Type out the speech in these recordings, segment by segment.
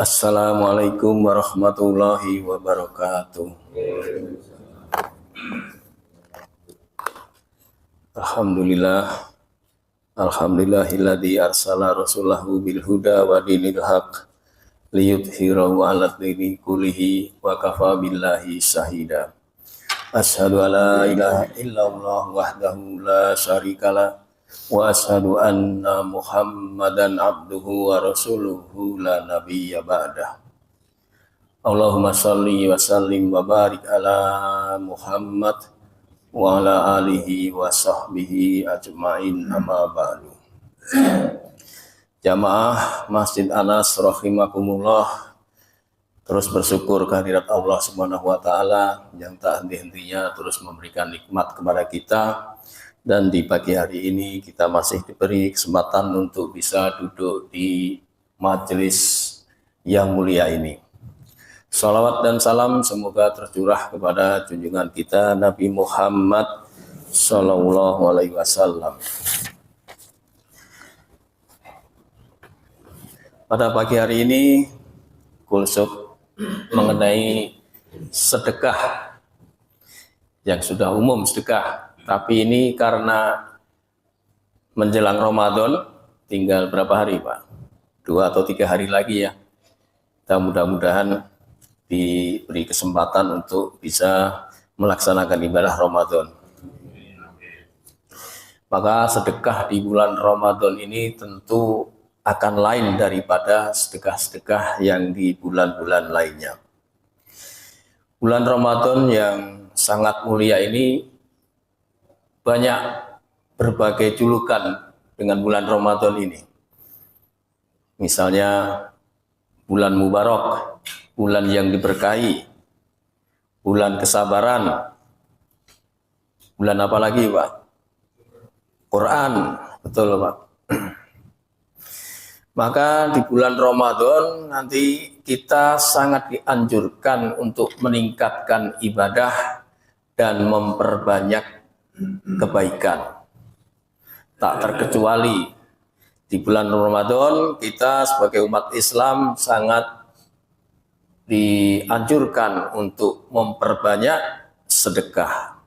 Assalamualaikum warahmatullahi wabarakatuh. Alhamdulillah, alhamdulillahilladzi arsala rasulahu bil huda wa dinil haq liyudhhirahu 'alad dini kullihi wa kafa billahi syahida. Asyhadu an la ilaha illallah wahdahu la syarikalah wa asyhadu anna Muhammadan abduhu wa rasuluhu la nabiyya ba'dah. Allahumma shalli wa sallim wa barik ala Muhammad wa ala alihi wa sahbihi ajma'in, amma ba'du. Jamaah Masjid Anas rahimakumullah, terus bersyukur kehadirat Allah Subhanahu wa taala yang tak henti-hentinya terus memberikan nikmat kepada kita. Dan di pagi hari ini kita masih diberi kesempatan untuk bisa duduk di majelis yang mulia ini. Salawat dan salam semoga tercurah kepada junjungan kita Nabi Muhammad Sallallahu Alaihi Wasallam. Pada pagi hari ini kulsuk mengenai sedekah yang sudah umum sedekah. Tapi ini karena menjelang Ramadan, tinggal berapa hari Pak? 2 atau 3 hari lagi ya. Kita mudah-mudahan diberi kesempatan untuk bisa melaksanakan ibadah Ramadan. Maka sedekah di bulan Ramadan ini tentu akan lain daripada sedekah-sedekah yang di bulan-bulan lainnya. Bulan Ramadan yang sangat mulia ini banyak berbagai julukan dengan bulan Ramadan ini. Misalnya bulan Mubarak, bulan yang diberkahi, bulan kesabaran, bulan apa lagi Pak? Quran, betul Pak. Maka di bulan Ramadan nanti kita sangat dianjurkan untuk meningkatkan ibadah dan memperbanyak kebaikan. Tak terkecuali di bulan Ramadan kita sebagai umat Islam sangat dianjurkan untuk memperbanyak sedekah.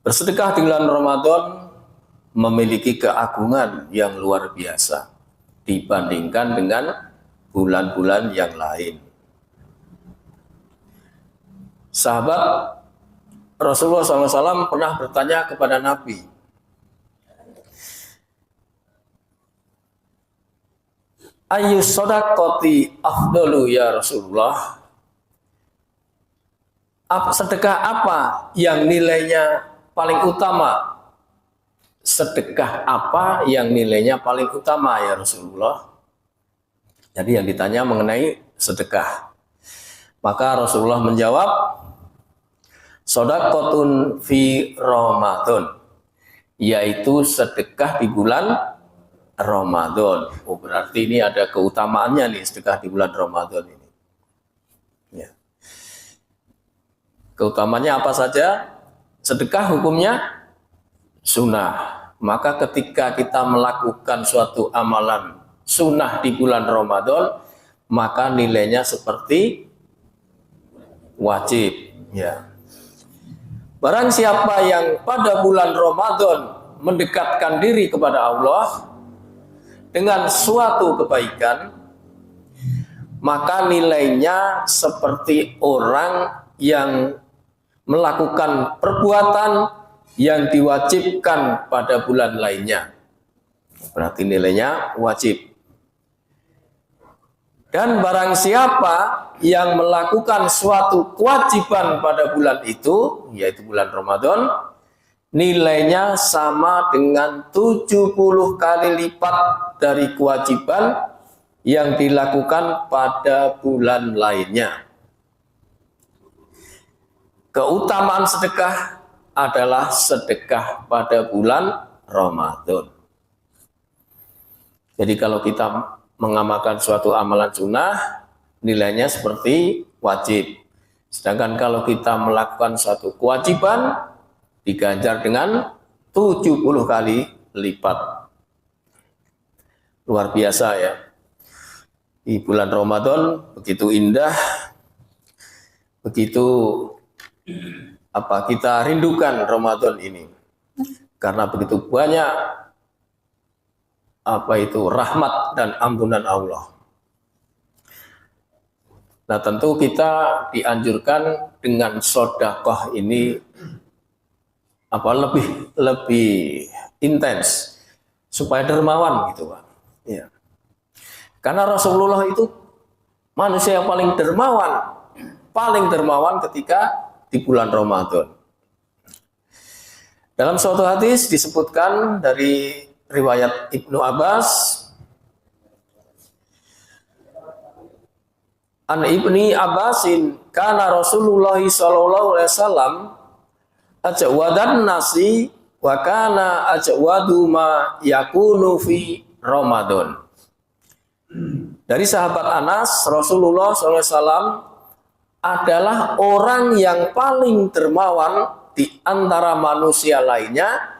Bersedekah di bulan Ramadan memiliki keagungan yang luar biasa dibandingkan dengan bulan-bulan yang lain. Sahabat Rasulullah SAW pernah bertanya kepada Nabi, ayu sodakoti afdalu ya Rasulullah, sedekah apa yang nilainya paling utama? Sedekah apa yang nilainya paling utama ya Rasulullah? Jadi yang ditanya mengenai sedekah. Maka Rasulullah menjawab, sodakotun fi Ramadan, yaitu sedekah di bulan Ramadan. Oh, berarti ini ada keutamaannya nih sedekah di bulan Ramadan ini. Ya. Keutamaannya apa saja? Sedekah hukumnya sunnah. Maka ketika kita melakukan suatu amalan sunnah di bulan Ramadan, maka nilainya seperti wajib. Ya. Barang siapa yang pada bulan Ramadan mendekatkan diri kepada Allah dengan suatu kebaikan, maka nilainya seperti orang yang melakukan perbuatan yang diwajibkan pada bulan lainnya. Berarti nilainya wajib. Dan barang siapa yang melakukan suatu kewajiban pada bulan itu, yaitu bulan Ramadan, nilainya sama dengan 70 kali lipat dari kewajiban yang dilakukan pada bulan lainnya. Keutamaan sedekah adalah sedekah pada bulan Ramadan. Jadi kalau kita mengamalkan suatu amalan sunnah, nilainya seperti wajib. Sedangkan kalau kita melakukan suatu kewajiban, diganjar dengan 70 kali lipat. Luar biasa ya. di bulan Ramadan begitu indah, begitu kita rindukan Ramadan ini karena begitu banyak rahmat dan ampunan Allah. Nah, tentu kita dianjurkan dengan sedekah ini lebih intens supaya dermawan gitu, Pak. Ya. Karena Rasulullah itu manusia yang paling dermawan ketika di bulan Ramadan. Dalam suatu hadis disebutkan dari riwayat Ibnu Abbas, an Ibni Abbasin kana Rasulullah sallallahu alaihi wasallam ajwadan nasi wa kana ajwadu ma yakunu fi Ramadan. Dari sahabat Anas, Rasulullah SAW adalah orang yang paling dermawan di antara manusia lainnya,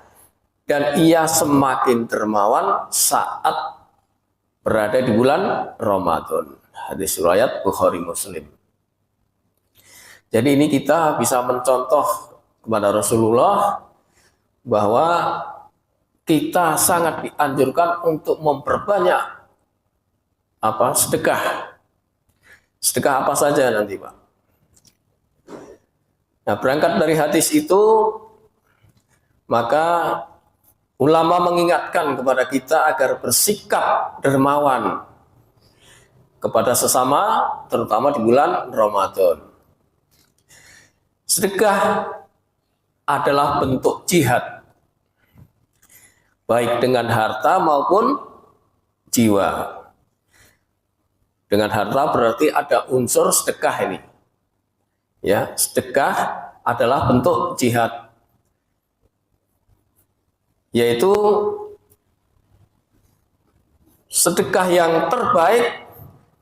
dan ia semakin dermawan saat berada di bulan Ramadan. Hadis riwayat Bukhari Muslim. Jadi ini kita bisa mencontoh kepada Rasulullah bahwa kita sangat dianjurkan untuk memperbanyak sedekah. Sedekah apa saja nanti, Pak? Nah, berangkat dari hadis itu, maka ulama mengingatkan kepada kita agar bersikap dermawan kepada sesama, terutama di bulan Ramadan. Sedekah adalah bentuk jihad, baik dengan harta maupun jiwa. Dengan harta berarti ada unsur sedekah ini. Ya, sedekah adalah bentuk jihad, yaitu sedekah yang terbaik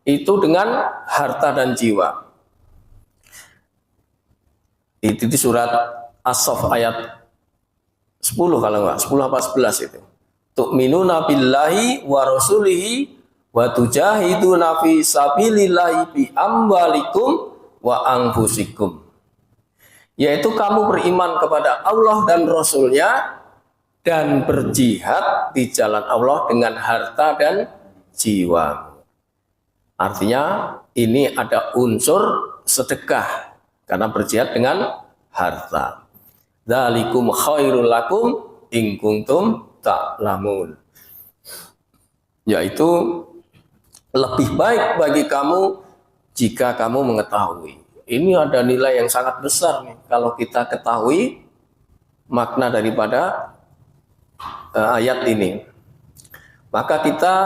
itu dengan harta dan jiwa. Itu di surat As-Saff ayat 10 kalau enggak, 10 apa 11 itu. Tu'minuna billahi wa rasulihi wa tujahiduna fi sabilillahi bi amwalikum wa anfusikum. Yaitu kamu beriman kepada Allah dan Rasulnya dan berjihad di jalan Allah dengan harta dan jiwa. Artinya ini ada unsur sedekah karena berjihad dengan harta. Dzalikum khairul lakum in kuntum ta'lamun. Yaitu lebih baik bagi kamu jika kamu mengetahui. Ini ada nilai yang sangat besar nih. Kalau kita ketahui makna daripada ayat ini, maka kita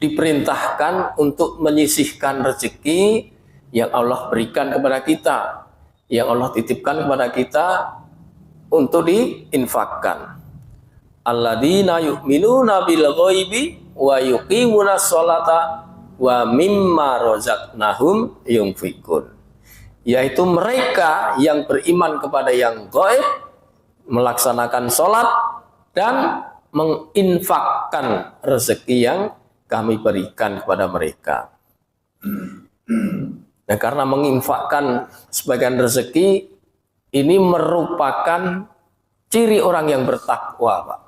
diperintahkan untuk menyisihkan rezeki yang Allah berikan kepada kita, yang Allah titipkan kepada kita untuk diinfakkan. Alladzina yu'minuna bil ghaibi wa yuqimuna sholata wa mimma razaqnahum yunfikun. Yaitu mereka yang beriman kepada yang gaib, melaksanakan sholat dan menginfakkan rezeki yang kami berikan kepada mereka. Nah, karena menginfakkan sebagian rezeki ini merupakan ciri orang yang bertakwa, Pak.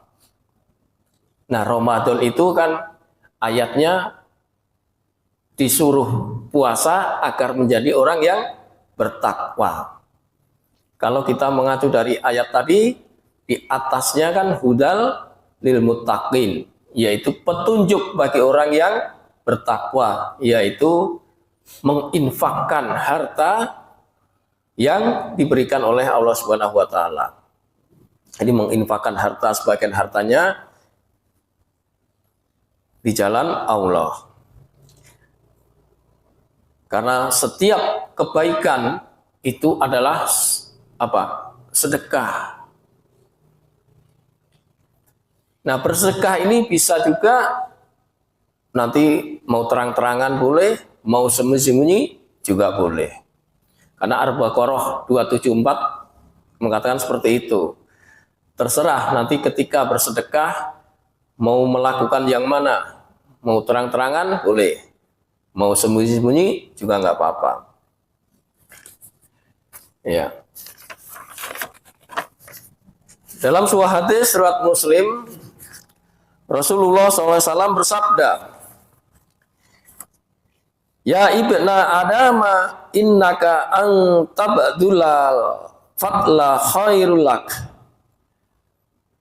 Nah, Ramadan itu kan ayatnya disuruh puasa agar menjadi orang yang bertakwa. Kalau kita mengacu dari ayat tadi, di atasnya kan hudal lil muttaqin, yaitu petunjuk bagi orang yang bertakwa, yaitu menginfakkan harta yang diberikan oleh Allah Subhanahu wa taala. Jadi menginfakkan harta sebagian hartanya di jalan Allah. Karena setiap kebaikan itu adalah sedekah. Nah, bersedekah ini bisa juga nanti mau terang-terangan boleh, mau sembunyi-sembunyi juga boleh. Karena Al-Baqarah 274 mengatakan seperti itu. Terserah nanti ketika bersedekah mau melakukan yang mana, Mau terang-terangan boleh, mau sembunyi-sembunyi juga nggak apa-apa. Ya. Dalam sebuah hadis riwayat Muslim, Rasulullah SAW bersabda, "Ya ibna Adam, innaka an tabdulal fadla khairul lak."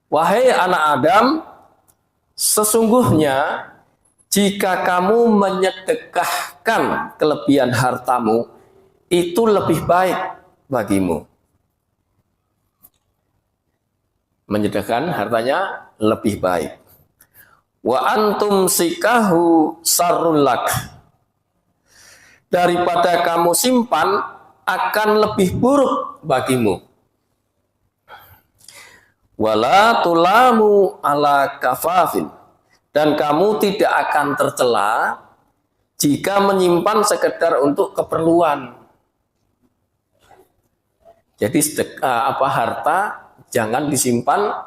Wahai anak Adam, sesungguhnya jika kamu menyedekahkan kelebihan hartamu, itu lebih baik bagimu. Menyedekahkan hartanya lebih baik. Wa antum sikahu sarrul lak. Daripada kamu simpan akan lebih buruk bagimu. Wala tulamu ala kafafin, dan kamu tidak akan tercela jika menyimpan sekedar untuk keperluan. Jadi harta jangan disimpan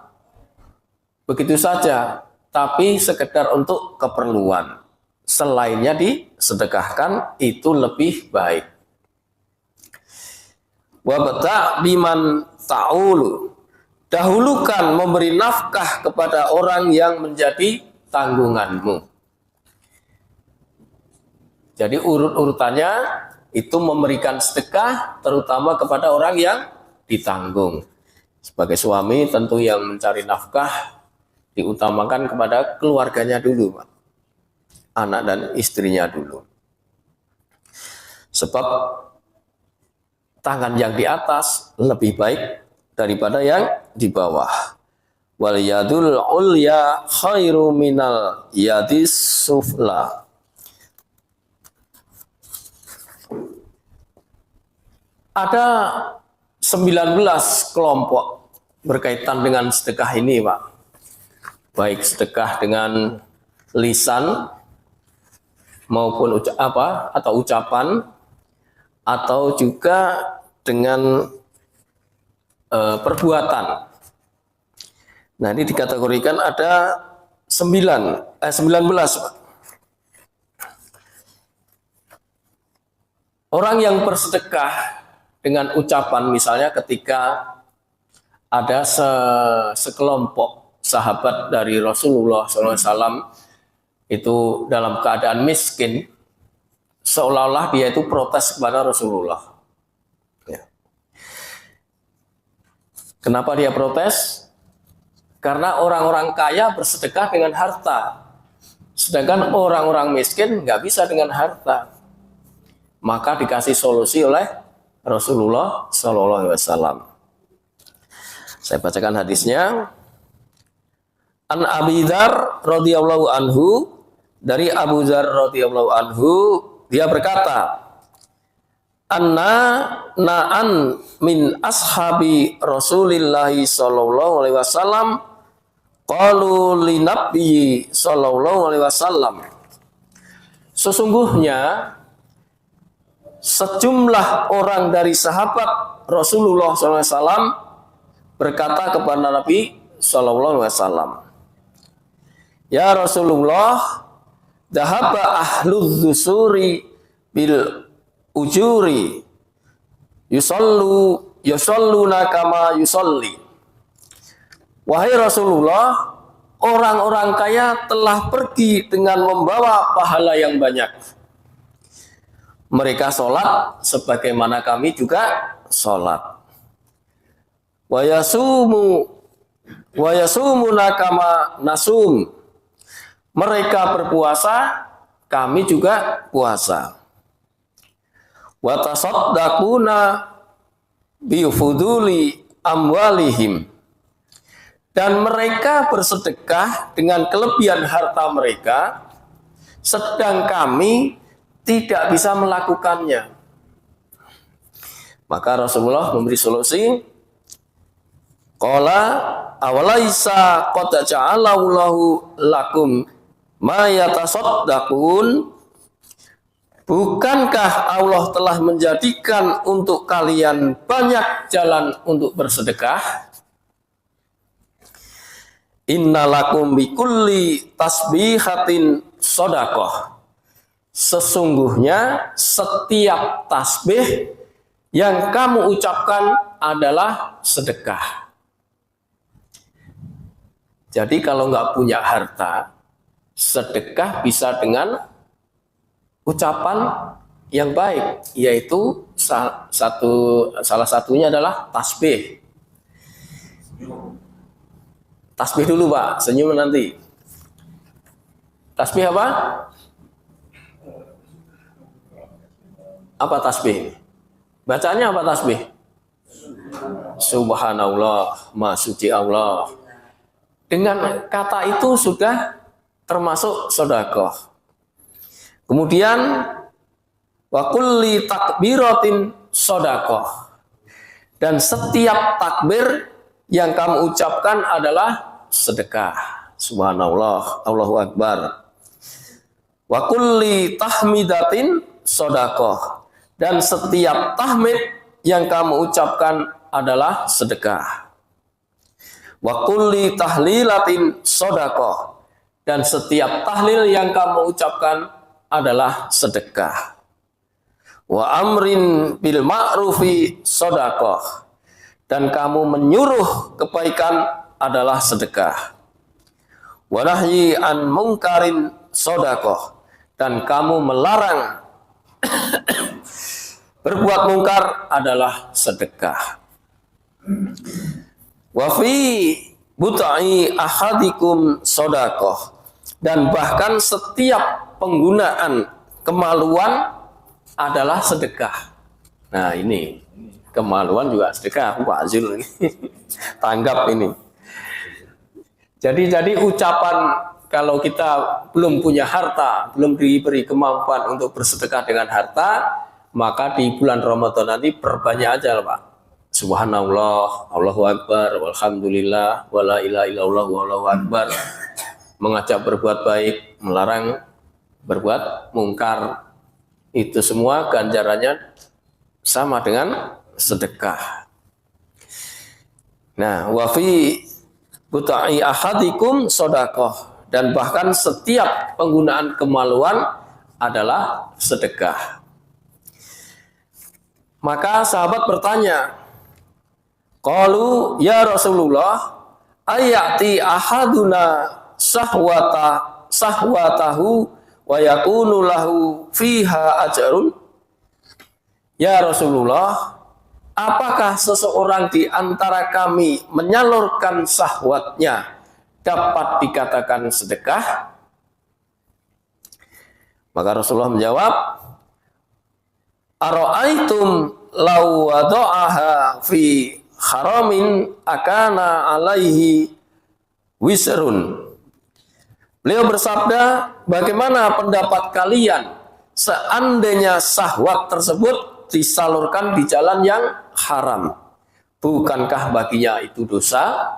begitu saja, tapi sekedar untuk keperluan. Selainnya disedekahkan, itu lebih baik. Wabta biman ta'ulu, dahulukan memberi nafkah kepada orang yang menjadi tanggunganmu. Jadi urut-urutannya itu memberikan sedekah terutama kepada orang yang ditanggung. Sebagai suami tentu yang mencari nafkah diutamakan kepada keluarganya dulu, Pak. Anak dan istrinya dulu. Sebab tangan yang di atas lebih baik daripada yang di bawah. Wal yadul ulya khairu minal yadis sufla. Ada 19 kelompok berkaitan dengan sedekah ini, Pak. Baik sedekah dengan lisan maupun ucapan atau juga dengan perbuatan. Nah, ini dikategorikan ada 19, Pak. Orang yang bersedekah dengan ucapan, misalnya ketika ada sekelompok sahabat dari Rasulullah SAW itu dalam keadaan miskin, seolah-olah dia itu protes kepada Rasulullah. Ya. Kenapa dia protes? Karena orang-orang kaya bersedekah dengan harta, sedangkan orang-orang miskin nggak bisa dengan harta. Maka dikasih solusi oleh Rasulullah SAW. Saya bacakan hadisnya. An Abi Dzar radhiyallahu anhu, dari Abu Dzar radhiyallahu anhu, dia berkata, na'an min ashabi Rasulillah sallallahu alaihi wasallam qalu li nabiyyi sallallahu alaihi wasallam. Sesungguhnya sejumlah orang dari sahabat Rasulullah SAW berkata kepada Nabi SAW, "Ya Rasulullah, dhahaba ahludz dzusuri bil ujuri yusalluna kama yusalli." Wahai Rasulullah, orang-orang kaya telah pergi dengan membawa pahala yang banyak. Mereka sholat sebagaimana kami juga sholat. Wa yasumuna kama nasum. Mereka berpuasa, kami juga puasa. Wa tasaddaquna bi fuduli amwalihim. Dan mereka bersedekah dengan kelebihan harta mereka, sedang kami tidak bisa melakukannya. Maka Rasulullah memberi solusi. Qala awalaisa qad ja'alallahu lakum ma yatasaddaqun. Bukankah Allah telah menjadikan untuk kalian banyak jalan untuk bersedekah? Innalakum bikulli tasbihatin sodakoh. Sesungguhnya setiap tasbih yang kamu ucapkan adalah sedekah. Jadi kalau nggak punya harta, sedekah bisa dengan ucapan yang baik, yaitu salah satunya adalah tasbih. Tasbih dulu Pak, senyum nanti. Tasbih apa? Apa tasbih? Bacanya apa tasbih? Subhanallah, Maha Suci Allah. Dengan kata itu sudah termasuk sedekah. Kemudian wa kulli takbiratin sedekah. Dan setiap takbir yang kamu ucapkan adalah sedekah. Subhanallah, Allahu Akbar. Wa kulli tahmidatin sedekah. Dan setiap tahmid yang kamu ucapkan adalah sedekah. Wa kulli tahlilatin sedekah. Dan setiap tahlil yang kamu ucapkan adalah sedekah. Wa amrin bil ma'rufi sedekah. Dan kamu menyuruh kebaikan adalah sedekah. Wa nahyi an mungkarin sedekah. Dan kamu melarang berbuat mungkar adalah sedekah. Wa fi buta'i ahadikum sedekah. Dan bahkan setiap penggunaan kemaluan adalah sedekah. Nah ini kemaluan juga sedekah. Pak Azul ini tanggap ini. Jadi ucapan kalau kita belum punya harta, belum diberi kemampuan untuk bersedekah dengan harta, maka di bulan Ramadan nanti perbanyak aja Pak. Subhanallah, Allahu Akbar, walhamdulillah, wala ilaha illallah, wallahu akbar. Mengajak berbuat baik, melarang berbuat mungkar. Itu semua ganjarannya sama dengan sedekah. Nah, wa fi buta'i ahadikum sedekah. Dan bahkan setiap penggunaan kemaluan adalah sedekah. Maka sahabat bertanya, qalu ya Rasulullah, ayati ahaduna sahwatahu wa yakunu lahu fiha ajrun. Ya Rasulullah, apakah seseorang di antara kami menyalurkan syahwatnya dapat dikatakan sedekah? Maka Rasulullah menjawab, ara'aitum law wada'aha fi haramin akana alaihi wisrun. Beliau bersabda, bagaimana pendapat kalian seandainya syahwat tersebut disalurkan di jalan yang haram? Bukankah baginya itu dosa?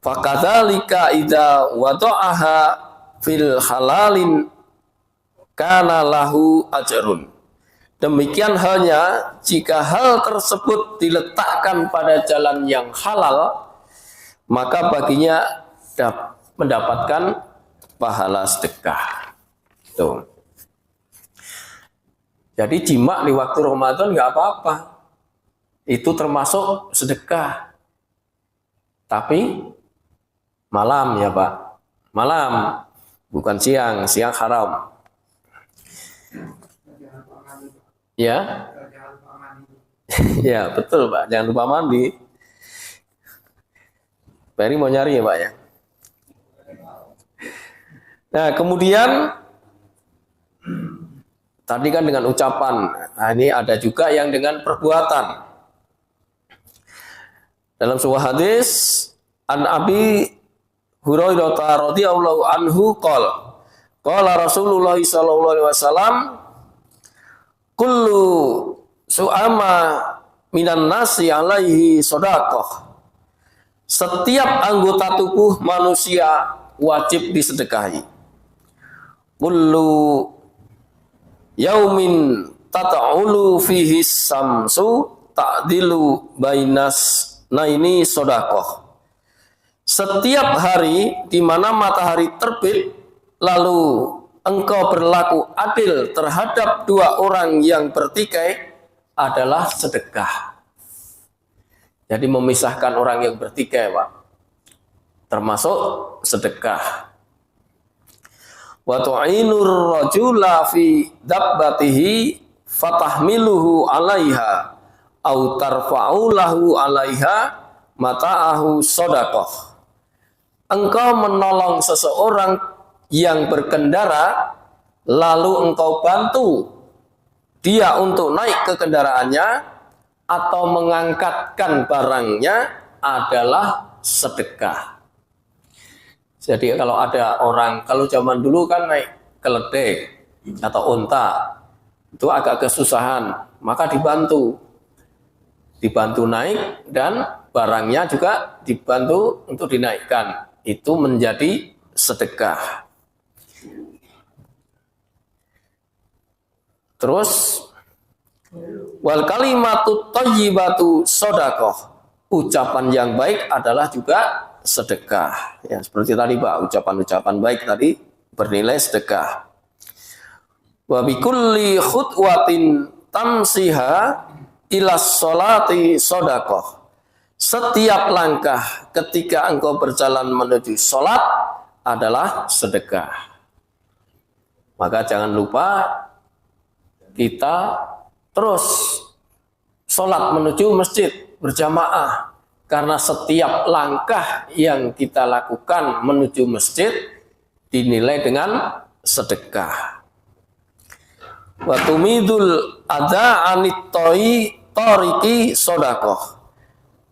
Fakadzalika idza wada'aha fil halalin kana lahu ajrun. Demikian halnya jika hal tersebut diletakkan pada jalan yang halal, maka baginya mendapatkan pahala sedekah. Tuh. Jadi jima di waktu Ramadan nggak apa-apa. Itu termasuk sedekah. Tapi malam ya Pak. Malam, bukan siang. Siang haram. Ya. Ya, betul Pak. Jangan lupa mandi. Peri mau nyari ya Pak ya. Nah, kemudian tadi kan dengan ucapan. Nah, ini ada juga yang dengan perbuatan. Dalam sebuah hadis an Abi Hurairah radhiyallahu anhu qala Rasulullah sallallahu alaihi wasallam kullu su'ama minan nasi alaihi shadaqah. Setiap anggota tubuh manusia wajib disedekahi. Kullu yaumin tata'ulu fihi samsu ta'dilu bainas naini shadaqah. Setiap hari di mana matahari terbit, lalu engkau berlaku adil terhadap dua orang yang bertikai adalah sedekah. Jadi memisahkan orang yang bertikai, Pak, termasuk sedekah. Wa tu'inur rajula fi dabbatihi fatahmiluhu 'alaiha au tarfa'u lahu 'alaiha mata'ahu shadaqah. Engkau menolong seseorang yang berkendara, lalu engkau bantu dia untuk naik ke kendaraannya atau mengangkatkan barangnya adalah sedekah. Jadi kalau ada orang, kalau zaman dulu kan naik keledai atau unta, itu agak kesusahan, maka dibantu naik dan barangnya juga dibantu untuk dinaikkan. Itu menjadi sedekah. Terus wal kalimatu thayyibatu shadaqah. Ucapan yang baik adalah juga sedekah. Ya, seperti tadi Pak, ucapan-ucapan baik tadi bernilai sedekah. Wa bi kulli khutwatin tamsiha ila sholati shadaqah. Setiap langkah ketika engkau berjalan menuju sholat adalah sedekah. Maka jangan lupa kita terus sholat menuju masjid berjamaah. Karena setiap langkah yang kita lakukan menuju masjid dinilai dengan sedekah. Wa tumidul adza anit tariqi shadaqah.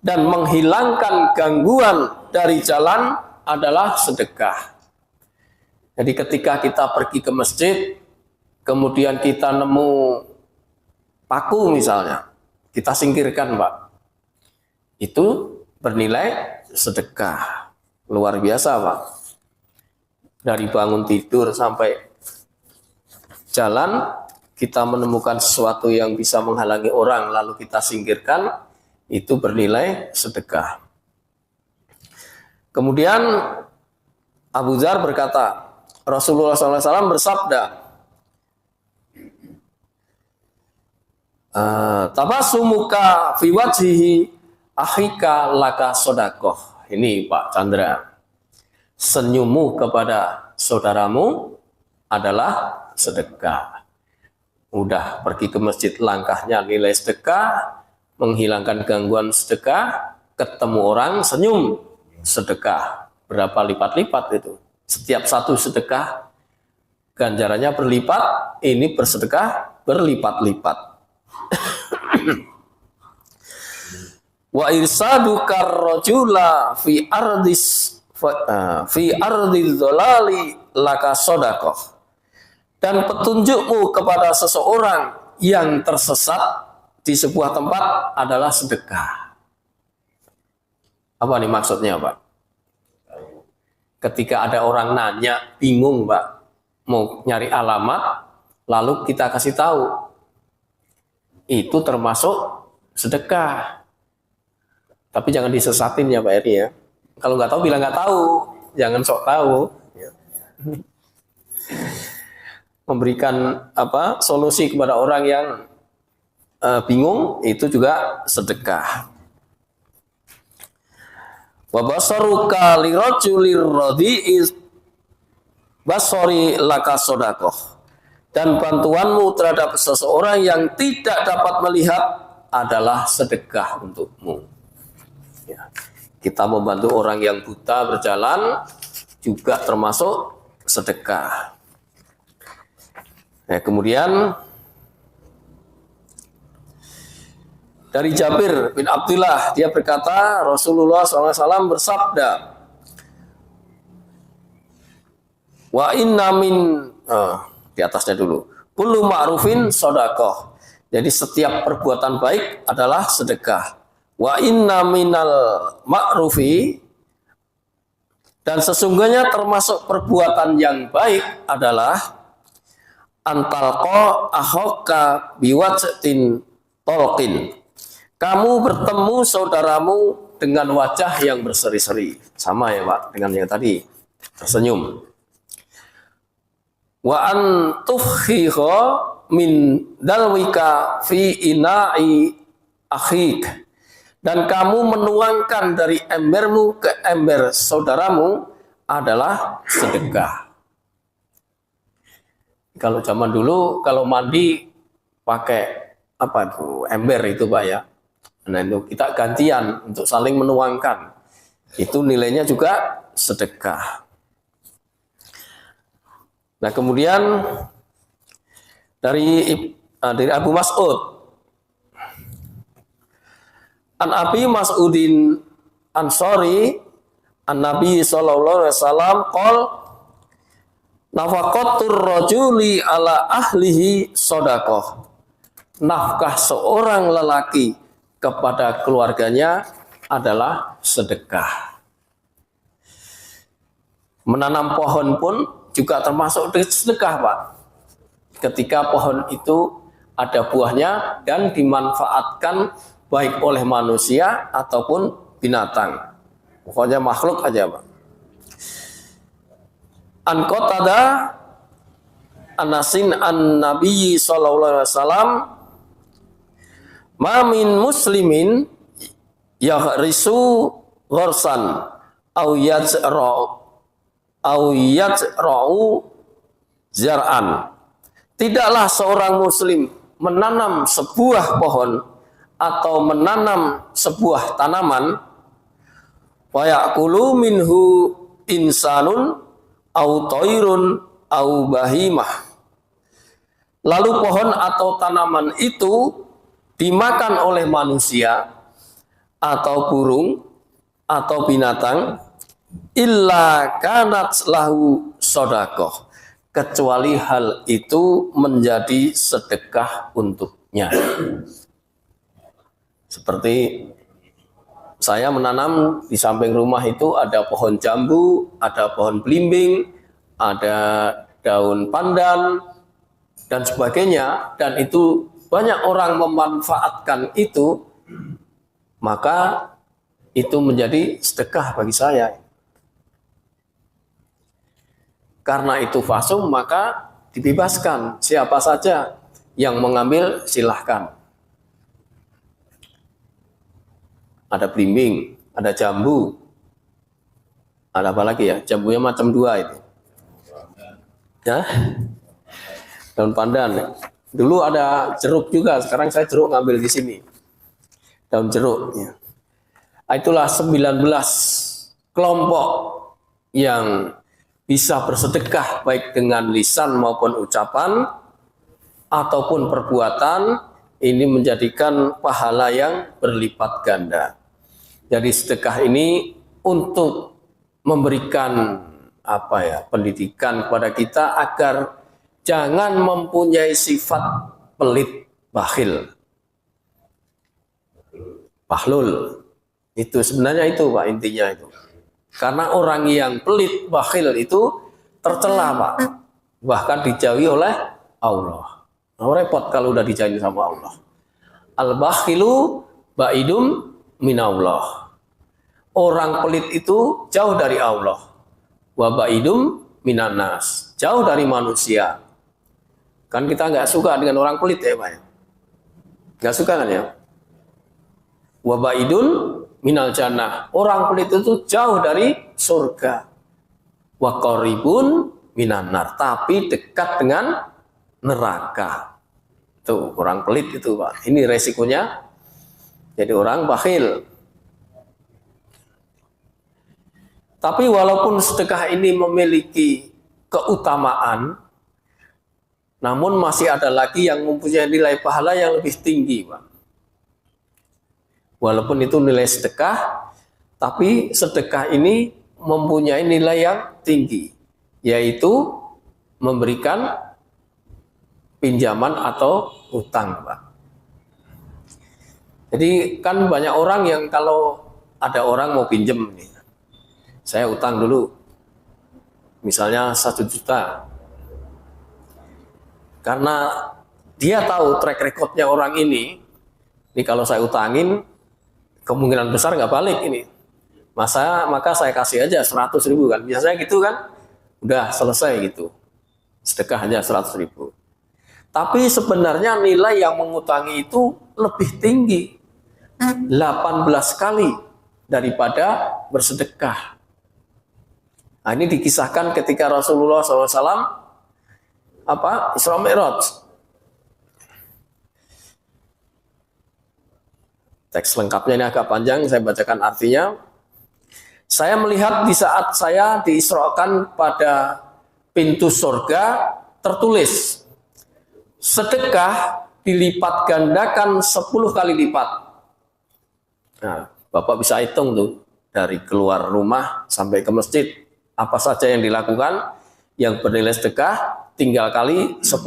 Dan menghilangkan gangguan dari jalan adalah sedekah. Jadi ketika kita pergi ke masjid, kemudian kita nemu paku misalnya, kita singkirkan, Pak. Itu bernilai sedekah. Luar biasa, Pak. Dari bangun tidur sampai jalan, kita menemukan sesuatu yang bisa menghalangi orang, lalu kita singkirkan, itu bernilai sedekah. Kemudian Abu Dzar berkata, Rasulullah SAW bersabda, tabasumuka fi wajhihi akhika laka shadaqah. Ini Pak Chandra, senyummu kepada saudaramu adalah sedekah. Udah pergi ke masjid, langkahnya nilai sedekah, menghilangkan gangguan sedekah, ketemu orang senyum sedekah. Berapa lipat-lipat itu? Setiap satu sedekah ganjarannya berlipat, ini bersedekah berlipat-lipat. Wa irsadukar rajula fi ardis dhalali laka shadaqah. Dan petunjukmu kepada seseorang yang tersesat di sebuah tempat adalah sedekah. Apa nih maksudnya, Pak? Ketika ada orang nanya, bingung, Pak, mau nyari alamat, lalu kita kasih tahu, itu termasuk sedekah. Tapi jangan disesatin ya, Pak Eri ya. Kalau nggak tahu bilang nggak tahu, jangan sok tahu. Memberikan solusi kepada orang yang bingung, itu juga sedekah. Wa basaruka lirajulir radhi'i basari laka shadaqah. Dan bantuanmu terhadap seseorang yang tidak dapat melihat adalah sedekah untukmu. Ya. Kita membantu orang yang buta berjalan juga termasuk sedekah. Nah, kemudian dari Jabir bin Abdullah, dia berkata, Rasulullah SAW bersabda, wa inna min, di atasnya dulu, kullu ma'rufin shadaqah. Jadi setiap perbuatan baik adalah sedekah. Wa inna minal ma'rufi, dan sesungguhnya termasuk perbuatan yang baik adalah antalqa akhaka biwajtin tolqin. Kamu bertemu saudaramu dengan wajah yang berseri-seri. Sama ya Pak dengan yang tadi, tersenyum. Wa an tufhiha min dalwika fi ina'i akhik. Dan kamu menuangkan dari embermu ke ember saudaramu adalah sedekah. Kalau zaman dulu kalau mandi pakai apa itu ember itu Pak ya. Nah itu kita gantian untuk saling menuangkan. Itu nilainya juga sedekah. Nah kemudian dari Abu Mas'ud, An Abi Mas'udin Ansori, An Nabi sallallahu alaihi wasallam qol nafaqatur rajuli ala ahlihi shadaqah. Nafkah seorang lelaki kepada keluarganya adalah sedekah. Menanam pohon pun juga termasuk sedekah, Pak. Ketika pohon itu ada buahnya dan dimanfaatkan baik oleh manusia ataupun binatang. Pokoknya makhluk aja, Pak. An Qatada Anasin an Nabi sallallahu alaihi wasallam ma min muslimin yahrisu gharsan au yajra'u zar'an. Tidaklah seorang muslim menanam sebuah pohon atau menanam sebuah tanaman wa ya'kulu minhu insanun au tairun au bahimah. Lalu pohon atau tanaman itu dimakan oleh manusia atau burung atau binatang, illa kanat lahu shadaqah, kecuali hal itu menjadi sedekah untuknya. Seperti saya menanam di samping rumah itu ada pohon jambu, ada pohon belimbing, ada daun pandan dan sebagainya, dan itu banyak orang memanfaatkan itu, maka itu menjadi sedekah bagi saya. Karena itu fasum, maka dibebaskan. Siapa saja yang mengambil silahkan. Ada belimbing, ada jambu, ada apa lagi ya? Jambunya macam dua itu. Ya, daun pandan. Dulu ada jeruk juga, sekarang saya jeruk ngambil di sini. Daun jeruk. Ya. Itulah 19 kelompok yang bisa bersedekah baik dengan lisan maupun ucapan ataupun perbuatan. Ini menjadikan pahala yang berlipat ganda. Jadi sedekah ini untuk memberikan pendidikan kepada kita agar jangan mempunyai sifat pelit, bakhil, bahlul. Itu sebenarnya itu Pak, intinya itu. Karena orang yang pelit, bakhil itu tercela Pak. Bahkan dijauhi oleh Allah. Nah, repot kalau udah dijauhi sama Allah. Al-bakhilu ba'idum minallah. Orang pelit itu jauh dari Allah. Wa ba'idum minanas. Jauh dari manusia. Kan kita nggak suka dengan orang pelit ya Pak. Nggak suka kan ya? Wa ba'idun minal jannah. Orang pelit itu jauh dari surga. Wa qaribun minan nar. Tapi dekat dengan neraka. Itu orang pelit itu Pak. Ini resikonya jadi orang bakhil. Tapi walaupun sedekah ini memiliki keutamaan, namun masih ada lagi yang mempunyai nilai pahala yang lebih tinggi, Pak. Walaupun itu nilai sedekah, tapi sedekah ini mempunyai nilai yang tinggi, yaitu memberikan pinjaman atau utang, Pak. Jadi kan banyak orang yang kalau ada orang mau pinjam nih, saya utang dulu, misalnya 1 juta. Karena dia tahu track recordnya orang ini kalau saya utangin, kemungkinan besar nggak balik ini. Maka saya kasih aja 100.000 kan. Biasanya gitu kan, udah selesai gitu. Sedekah aja 100.000. Tapi sebenarnya nilai yang mengutangi itu lebih tinggi, 18 kali daripada bersedekah. Nah, ini dikisahkan ketika Rasulullah SAW Isra Mi'raj. Teks lengkapnya ini agak panjang, saya bacakan artinya. Saya melihat di saat saya diisrakan pada pintu surga tertulis, sedekah dilipat gandakan 10 kali lipat. Nah, Bapak bisa hitung tuh, dari keluar rumah sampai ke masjid, apa saja yang dilakukan yang bernilai sedekah tinggal kali 10.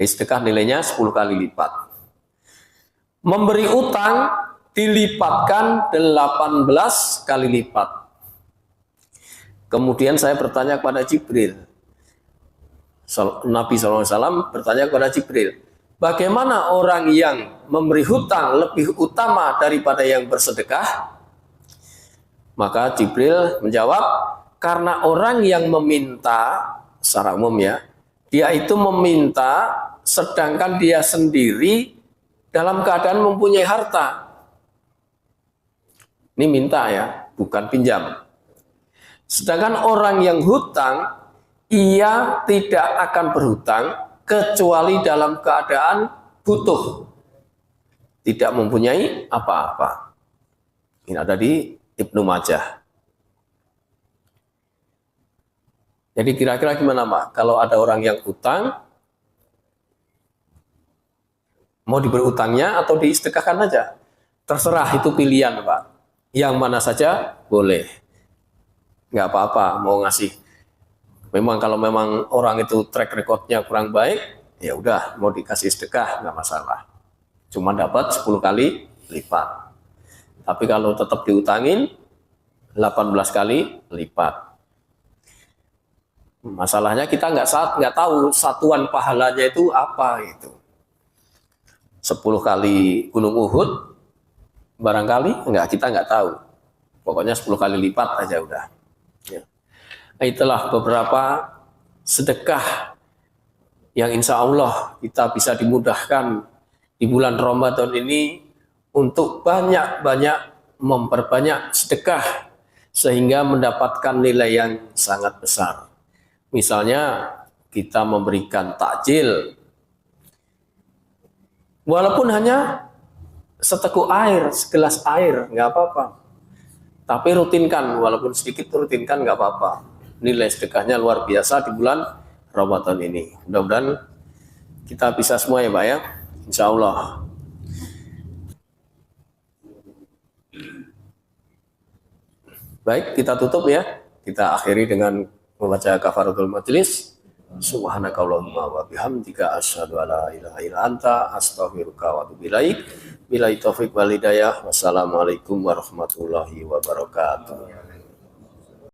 Jadi sedekah nilainya 10 kali lipat. Memberi utang dilipatkan 18 kali lipat. Kemudian saya bertanya kepada Jibril. Nabi SAW bertanya kepada Jibril, bagaimana orang yang memberi hutang lebih utama daripada yang bersedekah? Maka Jibril menjawab, karena orang yang meminta, secara umum ya, dia itu meminta sedangkan dia sendiri dalam keadaan mempunyai harta. Ini minta ya, bukan pinjam. Sedangkan orang yang hutang, ia tidak akan berhutang kecuali dalam keadaan butuh, tidak mempunyai apa-apa. Ini ada di Ibnu Majah. Jadi kira-kira gimana Pak? Kalau ada orang yang hutang, mau diberi utangnya atau disedekahkan aja? Terserah, itu pilihan Pak. Yang mana saja boleh. Nggak apa-apa mau ngasih. Memang kalau memang orang itu track recordnya kurang baik, ya udah mau dikasih sedekah nggak masalah. Cuma dapat 10 kali lipat. Tapi kalau tetap diutangin 18 kali lipat. Masalahnya kita nggak tahu satuan pahalanya itu apa itu. 10 kali Gunung Uhud barangkali kita nggak tahu. Pokoknya 10 kali lipat aja udah. Ya. Nah, itulah beberapa sedekah yang insya Allah kita bisa dimudahkan di bulan Ramadan ini untuk banyak-banyak memperbanyak sedekah sehingga mendapatkan nilai yang sangat besar. Misalnya kita memberikan takjil, walaupun hanya seteguk air, segelas air, nggak apa-apa. Tapi rutinkan, walaupun sedikit rutinkan nggak apa-apa. Nilai sedekahnya luar biasa di bulan Ramadan ini. Mudah-mudahan kita bisa semua ya Pak ya, insya Allah. Baik, kita tutup ya. Kita akhiri dengan membaca kafaratul majlis. Subhanakallahumma wa bihamdika asyhadu alla ilaha illa anta astaghfiruka wa atubu ilaik. Billahi taufiq wal hidayah. Wassalamualaikum warahmatullahi wabarakatuh.